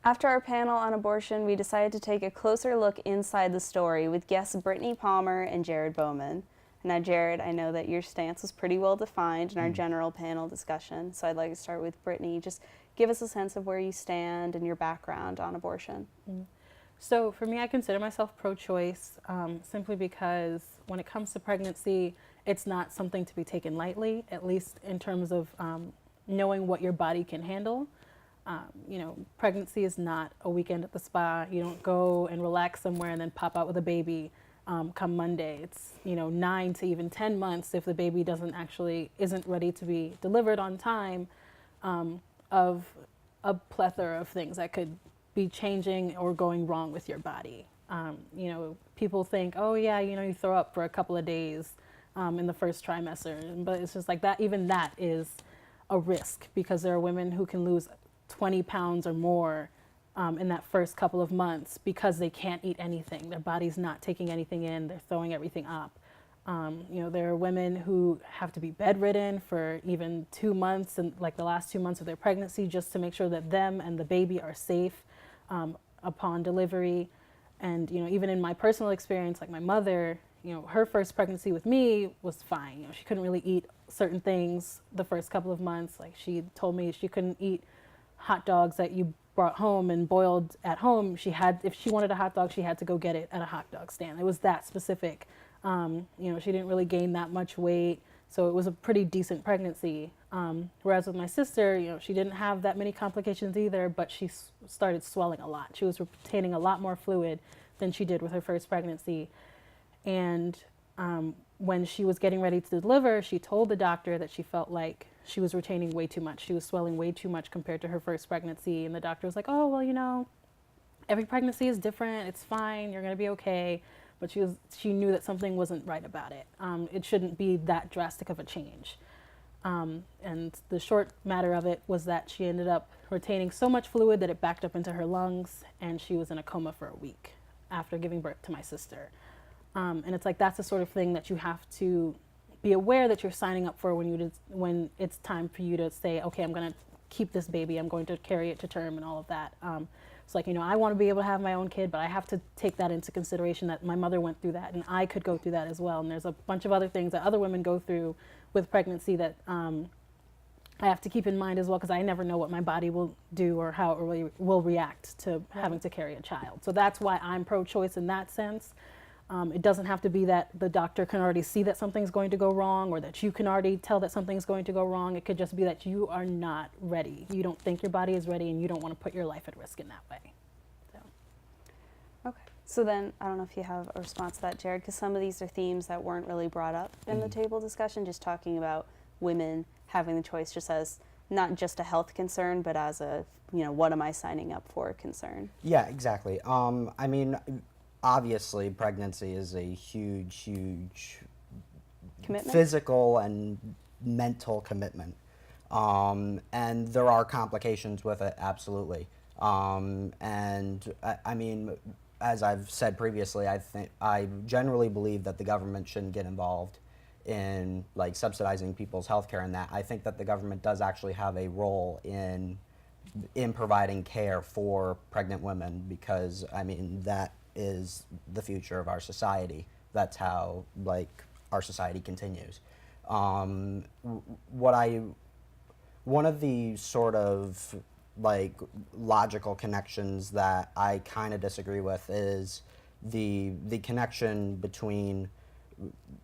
After our panel on abortion, we decided to take a closer look inside the story with guests Brittany Palmer and Jared Bowman. Now, Jared, I know that your stance was pretty well defined in our general panel discussion, so I'd like to start with Brittany. Just give us a sense of where you stand and your background on abortion. So for me, I consider myself pro-choice simply because when it comes to pregnancy, it's not something to be taken lightly, at least in terms of knowing what your body can handle. You know, pregnancy is not a weekend at the spa. You don't go and relax somewhere and then pop out with a baby come Monday. It's, you know, 9 to even 10 months if the baby isn't ready to be delivered on time, of a plethora of things that could be changing or going wrong with your body. You know, people think, oh yeah, you know, you throw up for a couple of days in the first trimester, but it's just like that, even that is a risk because there are women who can lose 20 pounds or more in that first couple of months because they can't eat anything. Their body's not taking anything in, they're throwing everything up. You know, there are women who have to be bedridden for even 2 months and like the last 2 months of their pregnancy just to make sure that them and the baby are safe upon delivery. And, you know, even in my personal experience, like my mother, you know, her first pregnancy with me was fine. You know, she couldn't really eat certain things the first couple of months. Like she told me she couldn't eat hot dogs that you brought home and boiled at home. If she wanted a hot dog, she had to go get it at a hot dog stand. It was that specific. You know, she didn't really gain that much weight, so it was a pretty decent pregnancy. Whereas with my sister, you know, she didn't have that many complications either, but she started swelling a lot. She was retaining a lot more fluid than she did with her first pregnancy. And when she was getting ready to deliver, she told the doctor that she felt like she was retaining way too much. She was swelling way too much compared to her first pregnancy. And the doctor was like, oh, well, you know, every pregnancy is different. It's fine. You're going to be okay. But she knew that something wasn't right about it. It shouldn't be that drastic of a change. And the short matter of it was that she ended up retaining so much fluid that it backed up into her lungs, and she was in a coma for a week after giving birth to my sister. And it's like that's the sort of thing that you have to be aware that you're signing up for when it's time for you to say, okay, I'm going to keep this baby, I'm going to carry it to term and all of that. It's like, you know, I want to be able to have my own kid, but I have to take that into consideration that my mother went through that and I could go through that as well. And there's a bunch of other things that other women go through with pregnancy that I have to keep in mind as well, because I never know what my body will do or how it really will react to having to carry a child. So that's why I'm pro-choice in that sense. It doesn't have to be that the doctor can already see that something's going to go wrong or that you can already tell that something's going to go wrong. It could just be that you are not ready. You don't think your body is ready and you don't want to put your life at risk in that way. So. Okay. So then, I don't know if you have a response to that, Jared, because some of these are themes that weren't really brought up in the table discussion, just talking about women having the choice just as not just a health concern, but as a, you know, what am I signing up for concern? Yeah, exactly. I mean, obviously, pregnancy is a huge Commitment? physical and mental commitment. And there are complications with it, absolutely. And I mean, as I've said previously, I generally believe that the government shouldn't get involved in like subsidizing people's health care and that. I think that the government does actually have a role in providing care for pregnant women because, I mean, that is the future of our society. That's how like our society continues. One of the sort of like logical connections that I kind of disagree with is the connection between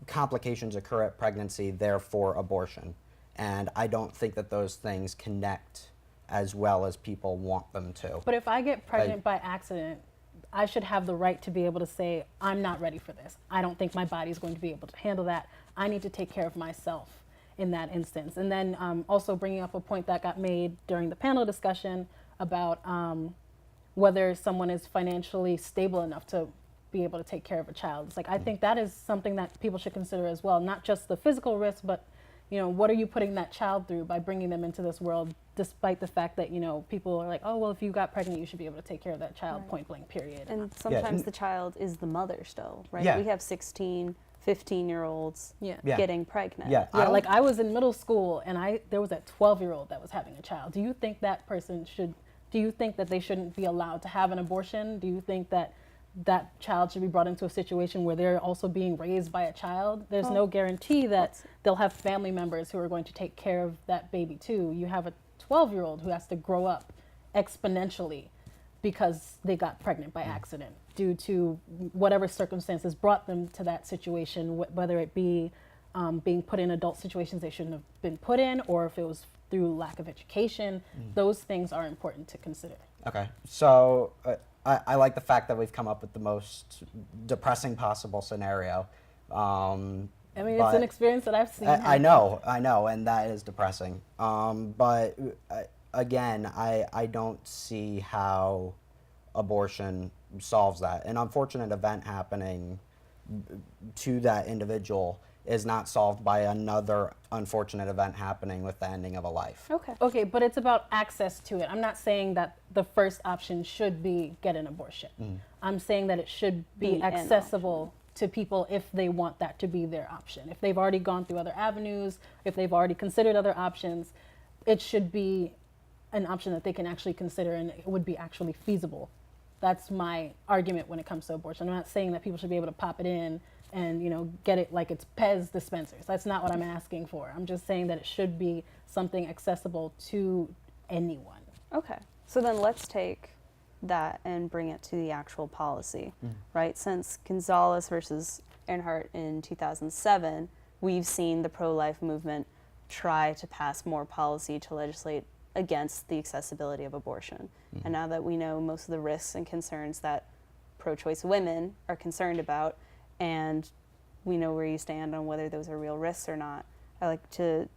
complications occur at pregnancy, therefore abortion. And I don't think that those things connect as well as people want them to. But if I get pregnant by accident, I should have the right to be able to say, I'm not ready for this. I don't think my body is going to be able to handle that. I need to take care of myself in that instance. And then also bringing up a point that got made during the panel discussion about whether someone is financially stable enough to be able to take care of a child. It's like, I think that is something that people should consider as well, not just the physical risk, but you know, what are you putting that child through by bringing them into this world, despite the fact that, you know, people are like, oh, well, if you got pregnant, you should be able to take care of that child, point blank, period. And sometimes the child is the mother still, right? Yeah. We have 16, 15-year-olds getting pregnant. Yeah, like I was in middle school and there was a 12-year-old that was having a child. Do you think that person should Do you think that they shouldn't be allowed to have an abortion? Do you think that that child should be brought into a situation where they're also being raised by a child? There's no guarantee that they'll have family members who are going to take care of that baby too. You have a 12-year-old who has to grow up exponentially because they got pregnant by accident due to whatever circumstances brought them to that situation, whether it be being put in adult situations they shouldn't have been put in, or if it was through lack of education. Those things are important to consider. Okay, so I like the fact that we've come up with the most depressing possible scenario. I mean, it's an experience that I've seen. I know, and that is depressing. But again, I don't see how abortion solves that. An unfortunate event happening to that individual is not solved by another unfortunate event happening with the ending of a life. Okay, but it's about access to it. I'm not saying that the first option should be get an abortion. I'm saying that it should be accessible to people if they want that to be their option. If they've already gone through other avenues, if they've already considered other options, it should be an option that they can actually consider and it would be actually feasible. That's my argument when it comes to abortion. I'm not saying that people should be able to pop it in and, you know, get it like it's Pez dispensers. That's not what I'm asking for. I'm just saying that it should be something accessible to anyone. Okay, so then let's take that and bring it to the actual policy, right? Since Gonzalez versus Earnhardt in 2007, we've seen the pro-life movement try to pass more policy to legislate against the accessibility of abortion. And now that we know most of the risks and concerns that pro-choice women are concerned about, and we know where you stand on whether those are real risks or not, I'd like to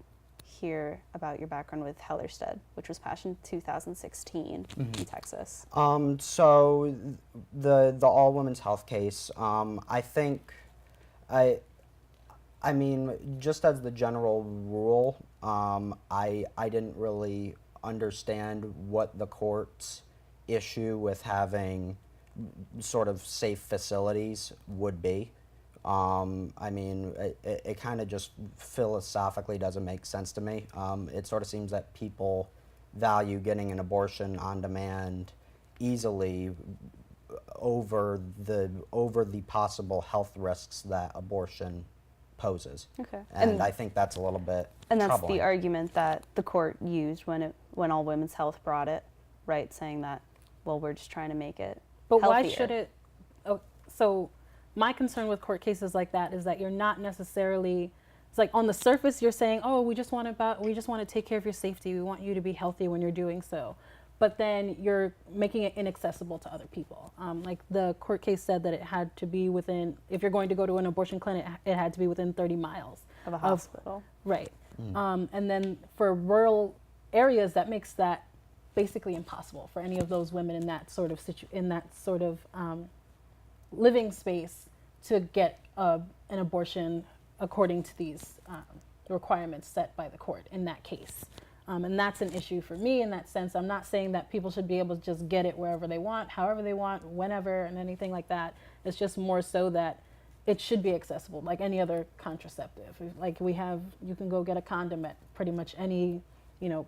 hear about your background with Hellerstedt, which was passed in 2016 in Texas. So the all women's health case, I think, I mean, just as the general rule, I didn't really understand what the court's issue with having sort of safe facilities would be. I mean, it kind of just philosophically doesn't make sense to me. It sort of seems that people value getting an abortion on demand easily over the possible health risks that abortion poses. Okay. And I think that's a little bit And that's troubling. the argument that the court used when All Women's Health brought it, right? Saying that, well, we're just trying to make it But healthier. why should it? Oh, so my concern with court cases like that is that you're not necessarily. It's like on the surface you're saying, oh, we just want to take care of your safety. We want you to be healthy when you're doing so. But then you're making it inaccessible to other people. Like the court case said that it had to be within, if you're going to go to an abortion clinic, it had to be within 30 miles of a hospital. Right. And then for rural areas, that makes that basically impossible for any of those women in that sort of living space to get an abortion according to these requirements set by the court in that case. And that's an issue for me in that sense. I'm not saying that people should be able to just get it wherever they want, however they want, whenever, and anything like that. It's just more so that it should be accessible, like any other contraceptive. Like you can go get a condom at pretty much any,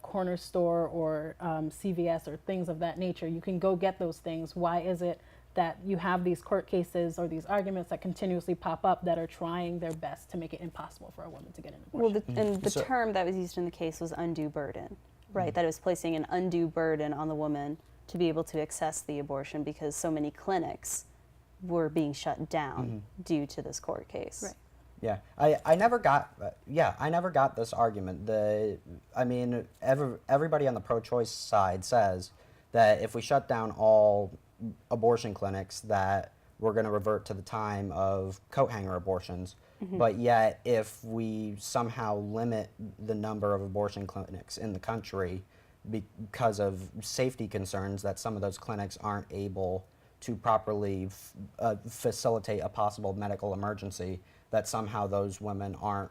corner store or CVS or things of that nature. You can go get those things. Why is it that you have these court cases or these arguments that continuously pop up that are trying their best to make it impossible for a woman to get an abortion? Well, the term that was used in the case was undue burden, right? That it was placing an undue burden on the woman to be able to access the abortion because so many clinics were being shut down due to this court case. Right. Yeah, I never got this argument. Everybody on the pro-choice side says that if we shut down all abortion clinics, that we're going to revert to the time of coat hanger abortions. But yet, if we somehow limit the number of abortion clinics in the country because of safety concerns that some of those clinics aren't able to properly facilitate a possible medical emergency, that somehow those women aren't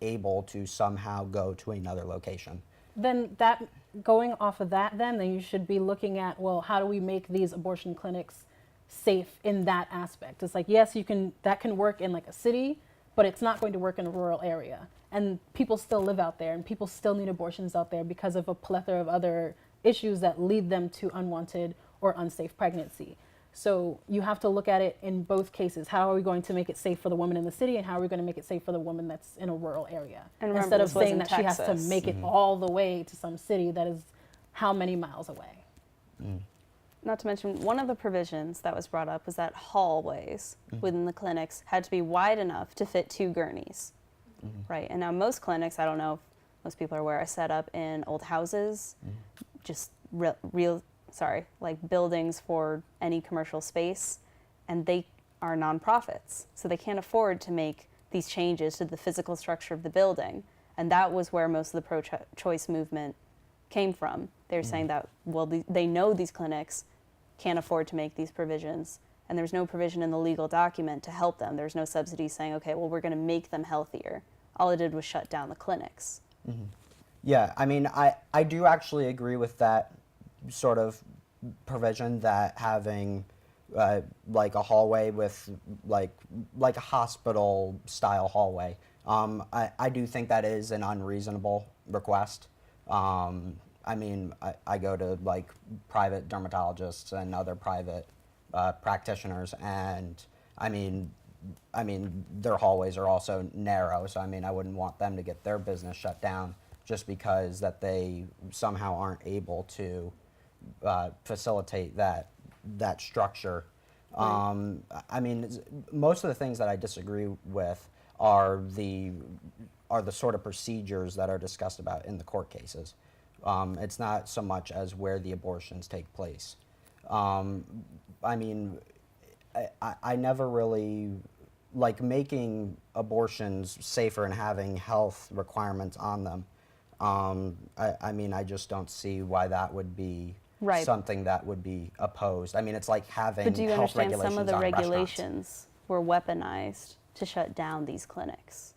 able to somehow go to another location. Then going off of that, then you should be looking at, well, how do we make these abortion clinics safe in that aspect? It's like, yes, that can work in like a city, but it's not going to work in a rural area. And people still live out there, and people still need abortions out there because of a plethora of other issues that lead them to unwanted or unsafe pregnancy. So you have to look at it in both cases. How are we going to make it safe for the woman in the city, and how are we going to make it safe for the woman that's in a rural area? And remember, Instead of this was saying in that she has to Texas. make it all the way to some city that is how many miles away. Not to mention, one of the provisions that was brought up was that hallways within the clinics had to be wide enough to fit 2 gurneys, right? And now most clinics, I don't know if most people are aware, are set up in old houses, just like buildings for any commercial space, and they are nonprofits, so they can't afford to make these changes to the physical structure of the building. And that was where most of the pro-choice movement came from. They're saying that, well, they know these clinics can't afford to make these provisions, and there's no provision in the legal document to help them. There's no subsidy saying, okay, well, we're going to make them healthier. All it did was shut down the clinics. Yeah, I mean, I do actually agree with that sort of provision, that having like a hallway with like a hospital style hallway. I do think that is an unreasonable request. I mean, I go to like private dermatologists and other private practitioners, and I mean their hallways are also narrow, so I mean I wouldn't want them to get their business shut down just because that they somehow aren't able to facilitate that structure. I mean, most of the things that I disagree with are the sort of procedures that are discussed about in the court cases. It's not so much as where the abortions take place. I mean, I never really like making abortions safer and having health requirements on them. I mean, I just don't see why that would be something that would be opposed. I mean, it's like having But do you health understand regulations some of the on regulations were weaponized to shut down these clinics?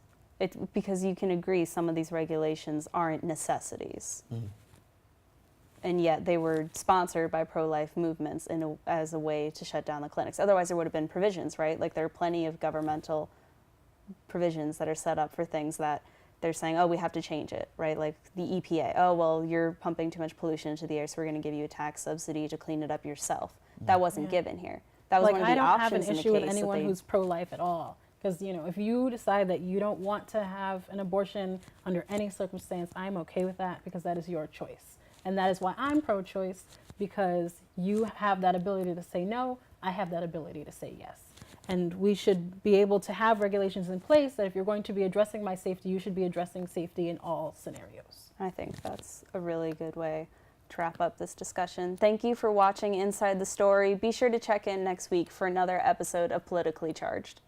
Because you can agree some of these regulations aren't necessities. And yet they were sponsored by pro-life movements as a way to shut down the clinics. Otherwise there would have been provisions, right? Like there are plenty of governmental provisions that are set up for things that they're saying, oh, we have to change it, right? Like the EPA, oh, well, you're pumping too much pollution into the air, so we're going to give you a tax subsidy to clean it up yourself. That wasn't given here. That was Like, one of the I don't have options an in the issue with case that anyone they- who's pro-life at all. Because, you know, if you decide that you don't want to have an abortion under any circumstance, I'm okay with that because that is your choice. And that is why I'm pro-choice, because you have that ability to say no, I have that ability to say yes. And we should be able to have regulations in place that if you're going to be addressing my safety, you should be addressing safety in all scenarios. I think that's a really good way to wrap up this discussion. Thank you for watching Inside the Story. Be sure to check in next week for another episode of Politically Charged.